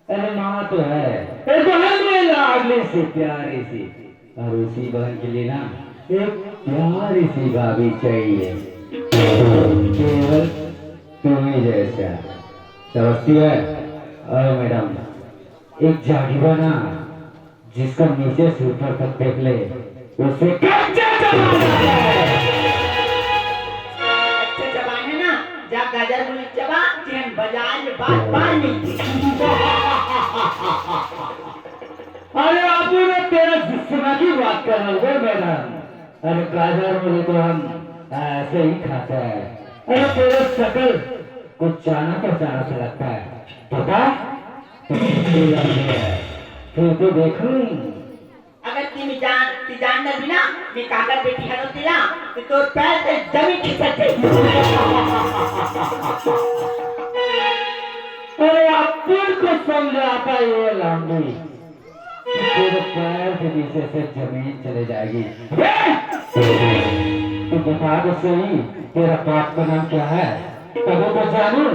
अरे मामा तो है, ये तो है मेरे लाडली सी प्यारी सी। और उसी बहन के लिए ना एक प्यारी सी भाभी चाहिए, केवल तुम्हें जैसा। समझती है? और मैडम, एक जागीरा ना जिसका नीचे से ऊपर तक देख ले उसे कच्चा चबाना है। अच्छा चबाने ना, जब गाजर मुझे चबा चैन बाजार में बात बाल नहीं। अरे आपू ने तेरा जिस्म की बात कर रहे हो मैडम। अरे गाजर मुझे तो हम ऐसे ही खाते हैं। अरे तेरे शक्ल कुछ जाना पहचाना सा लगता है, पता तो फिर तो देखूं। अगर तुम्हें जान न बिना मैं काकर बेटी हरो दिला तो तोर पैर से जमीन खिसक गई। अरे अपन को समझाता ये लंबी, तेरे पैर के नीचे से जमीन चले जाएगी। तू बता दो सही, तेरा बाप का नाम क्या है? तब तो जानू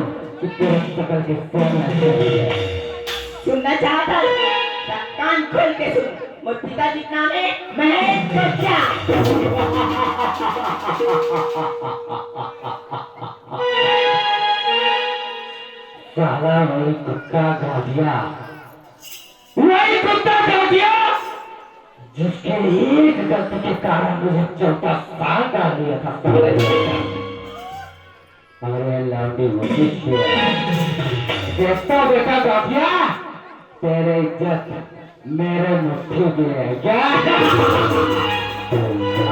कि तेरे शक्ल के कौन है। सुनना चाहता है? कान खोल के सुन। मोर पिताजी का नाम है महेश कोचा। साला वही कुत्ता गादिया, वही कुत्ता गादिया जिसके एक गलती के कारण मुझे 14 साल का लिया था साले। अरे लौंडी मुझे देखता बेटा गादिया, तेरे इज्जत मेरे मुट्ठी में है क्या?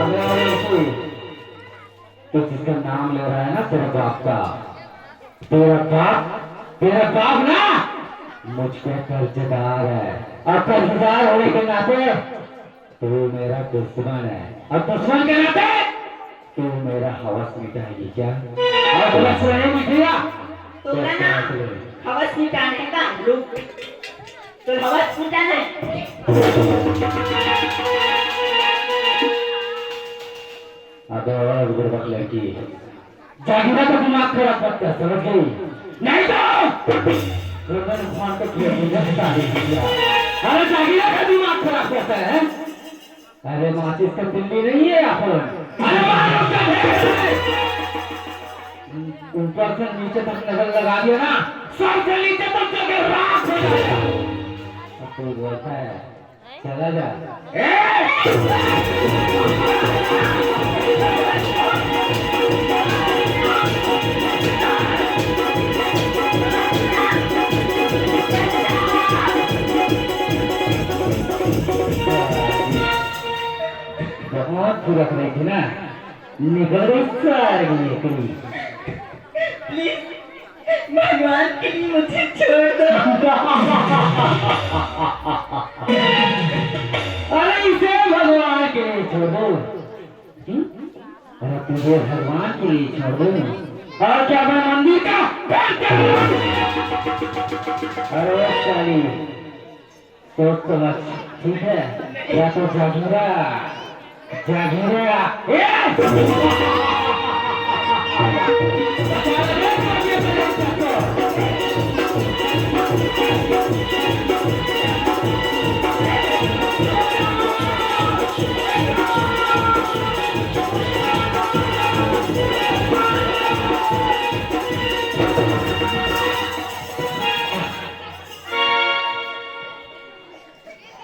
अबे तो जिसका नाम ले रहा है ना तेरे बाप का, तेरा बाप ना मुझ पे कर्जदार है, और कर्जदार होने के नाते तू मेरा दुश्मन है, और दुश्मन के नाते तू मेरा हवस मिटाएगी क्या? और हवस नहीं मिटेगा तो ना हवस मिटाने का लुक तो हवस मिटाना है। अबे और गुरबक लड़की, जागीरा का दिमाग खराब मत कर, समझ गई? नहीं तो भगवान को अरे जागीरा का दिमाग खराब करता है। अरे माचिस का दिल्ली नहीं है अपन। ऊपर से नीचे तक नजर लगा दिया ना, सर से नीचे तक जगह राख हो जाएगा। अब तू बोलता है चला जा। बहुत फुरक रही थी ना, निकल गई सारी निकली। प्लीज भगवान के लिए मुझे छोड़ दो। अरे इसे भगवान के लिए छोड़ दो? अरे तुझे भगवान के लिए छोड़ दो? और क्या मैं मंदिर का? अरे साली सोच तो मत, ठीक है? या तो जागीरा जागीरा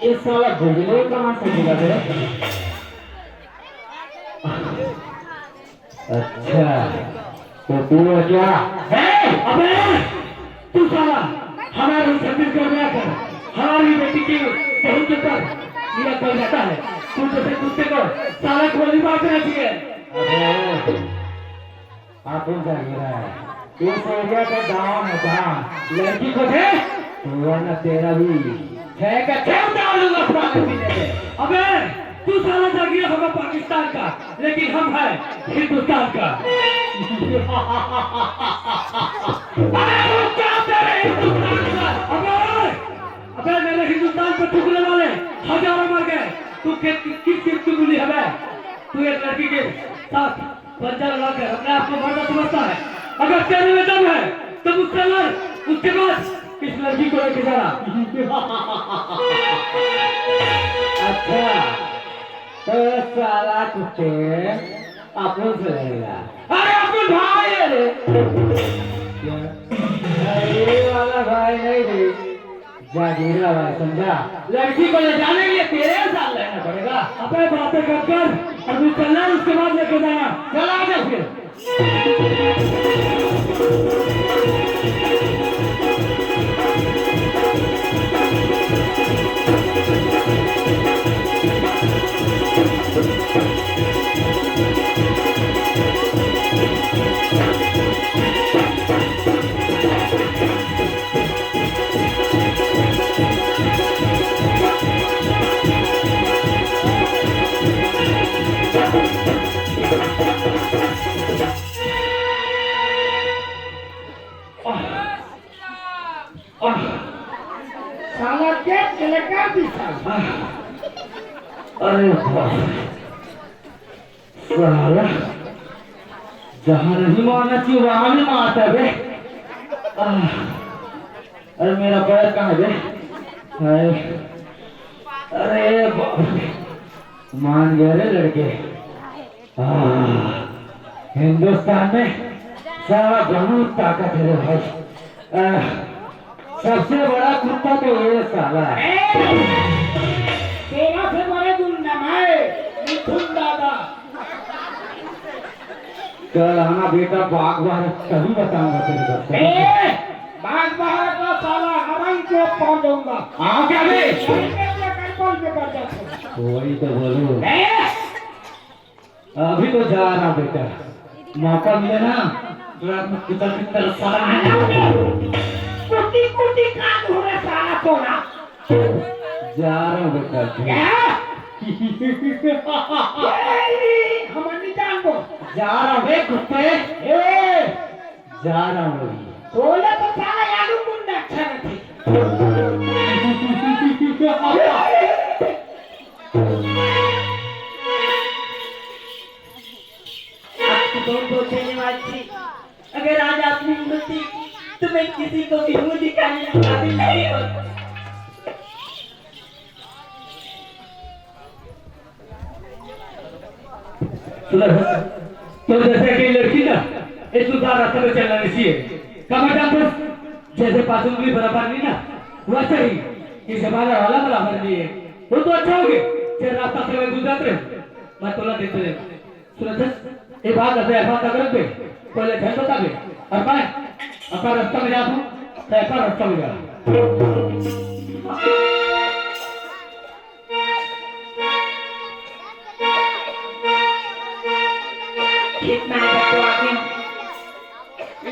ये साला गुजरे कहाँ से मिला तेरा? अच्छा तो तू क्या है? अबे तू साला हमारे छत्तीसगढ़ में आकर हमारी बेटी की बहू के ऊपर ये कर जाता है। तू जैसे कुत्ते को साला गोली मार देना चाहिए। अबे आप जागिरा है, इस एरिया का गाँव है गाँव, लड़की को दे तो ना तेरा भी है का अबे तू साला जागीरा होगा पाकिस्तान का, लेकिन हम है हिंदुस्तान का। अबे मेरे हिंदुस्तान पर टुकड़े वाले हजारों मर गए, तू किस की मिली है? तू एक लड़की के साथ पंजा लगाकर अपने आप को मर्द समझता है। अगर तेरे में दम है तो मुझसे लड़, उसके बाद इस लड़की को लेके जाना। अच्छा तो साला कुत्ते अपन से लगेगा। अरे अपन भाई है रे। ये वाला भाई नहीं रे, जागीरा भाई, समझा? लड़की को ले जाने के लिए 13 साल रहना पड़ेगा। अपने बातें कर और तू चलना, उसके बाद लेके जाना। चला आ जा फिर। साला के लगा दी साला। अरे साला जहाँ नहीं मारना चाहिए वहां भी मारता बे। अरे मेरा पैर कहाँ है बे? अरे मान गए रे लड़के। हिंदुस्तान में सारा बहुत ताकत है रे भाई। सबसे बड़ा कुत्ता तो ये साला है। तेरा से बड़े गुंडा है मिथुन दादा। कल आना बेटा बाघ बाहर तभी बताऊंगा तेरे को। बाघ बाहर का साला हवाई को पहुंचाऊंगा। हाँ क्या बे? वही तो बोलूं। अभी तो जा रहा बेटा, मौका मिले ना कितना साला कुटी कुटी काट हो रहा साला तोड़ा। जा रहा हूँ बेटा। हमारी जान को जा रहा हूँ बे कुत्ते। जा रहा हूँ। बोले तो साला यादू मुंडा अच्छा नहीं। दो देने वाली थी। अगर आज आप नहीं मिलती तो मैं किसी को भी मुंह दिखाने का काबिल नहीं होता। तो जैसे कि लड़की ना इस सुधार रास्ते में चलना नहीं चाहिए। कमर डाल जैसे पासुन भी बराबर नहीं ना, वैसे ही इस हमारा वाला बराबर नहीं है। वो तो अच्छा हो गया चल रास्ता से गुजरत रहे। मैं तोला देते रहे सुरत ये बात है ऐसा तक रख दे पहले ध्यान बता दे। और मैं अपना रास्ता में जा हूँ तो ऐसा रास्ता में जा। खेत में आया तो आ गया,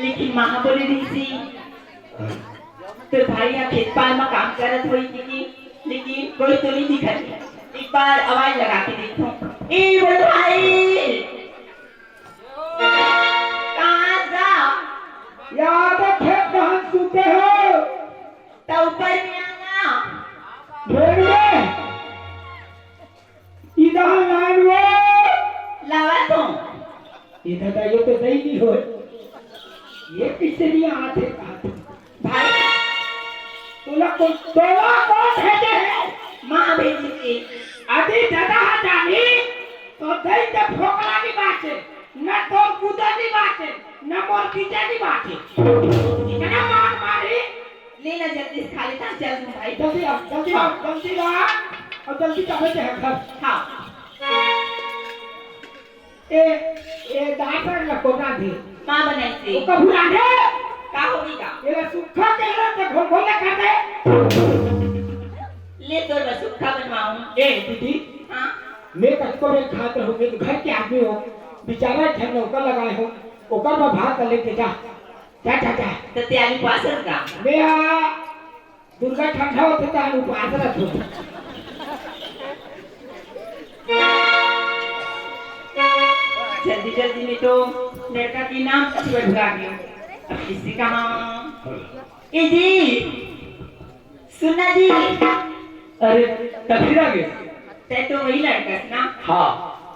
लेकिन माँ बोली रही थी तो भाई यहाँ खेत पाल में काम करत हुई थी, लेकिन कोई तो नहीं दिखाई। एक बार आवाज लगा के देखो। ए बोल भाई कहाँ जा? याद खेत कहाँ सूते हो? तो ऊपर में आना। भेड़िए इधर लाइन वो लावा तो इधर का ये तो सही नहीं हो। ये किससे नहीं आते भाई तोला कौन है? माँ भेजी थी। आदि दादा जानी तो दही के फोकला की बात है, न तो कूदा की बात है, न मोर कीचा की बात है। इतना मार मारी ले ना जल्दी से खा लेता चल तुम भाई। जल्दी आ और जल्दी चले जाए घर। हाँ ए दातर न कोना थी माँ बनाई थी। ओ कबूरा दे का होगी का? ये सुखा के ले तो घोले कर दे। ले तो मैं सुखा बनवाऊं। ए दीदी हाँ मैं कटको में खाते हो, मैं घर के आदमी हो, बेचारा घर नौकर लगाए हो, ओकर में भात लेके जा जा जा जा। तो तैयारी पासन का मैं दुर्गा ठंडा होते तो उपवास रखो। जल्दी जल्दी में तो लड़का की नाम अच्छी बढ़ा गया। अब किसी का ए जी सुनना जी। अरे कभी आ गए? ते तो वही लड़का है ना? हाँ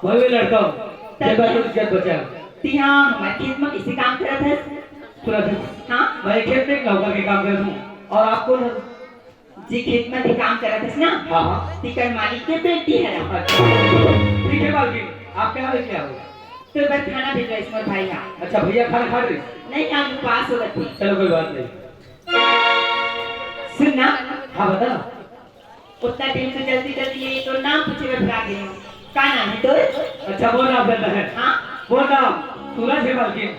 वही लड़का हूँ। जब तो इज्जत बचा ती हाँ मैं खेत में किसी काम करत है। सुना था हाँ मैं खेत में नौकर के काम करता हूँ। और आपको न... जी खेत में भी काम करत है ना हाँ हाँ तिकर मालिक के बेटी है ना अच्छा ठीक है मालकिन आप क्या लेके आओ तो एक बार खाना भेज रहा इसमें भाई का अच्छा भैया खाना खा रहे नहीं आज पास हो गई चलो कोई बात नहीं सुनना हाँ बता उतना दिन से जल्दी जल्दी ये तो नाम पूछे में फिरा गए का नाम है तो अच्छा वो नाम लेना है हाँ वो नाम सूरज है मालकिन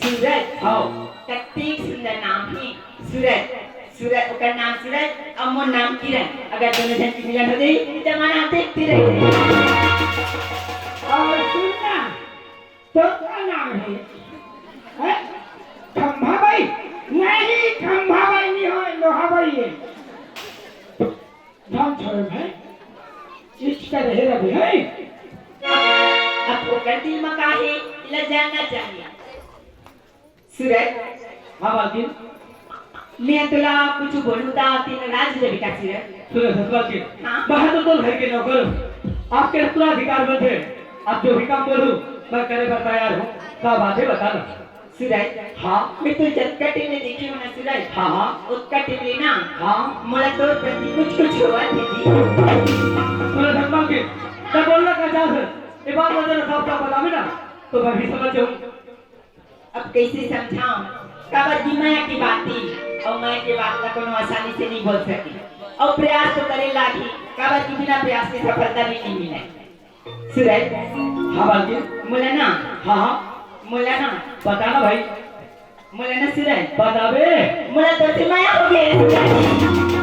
सूरज हाँ कितनी सुंदर नाम है सूरज सूरज ओकर नाम सूरज और मोर नाम किरण अगर दोनों जन की मिलन हो गई जमाना देखते रहे और सुनना तो क्या नाम है हैं? खंभा भाई नहीं खंभा भाई नहीं हो लोहा भाई है नाम छोड़ भाई इसका रहे रवि है अब ओकर दिल में का है इला जानना चाहिए सूरज हाँ मालकिन मैं तुला कुछ बोलूं ता तीन राज रे विकास रे सूरज मालकिन हाँ। बाहर तो घर के नौकर आपके पूरा अधिकार में थे आप जो भी काम बोलूं मैं करे पर तैयार हूँ क्या बात है बताना सूरज हाँ मैं तो जत्का टीम ने देखी होना सूरज हाँ हाँ उसका टीम ले ना हाँ मोला तो प्रति कुछ हुआ थी जी सूरज मालकिन क्या बोलना का चाह है ये बात मुझे साफ साफ बतावे ना तो मैं भी समझ जाऊँ अब कैसे समझाऊं काबर की माया की बात थी और माया की बात का कोनो आसानी से नहीं बोल सकी और प्रयास तो करे लागी काबर की बिना प्रयास के सफलता भी नहीं मिले सूरज हाँ मालकिन मोला ना हाँ हाँ मोला ना बताना भाई मोला ना सूरज बतावे मोला तो से माया हो गई सूरज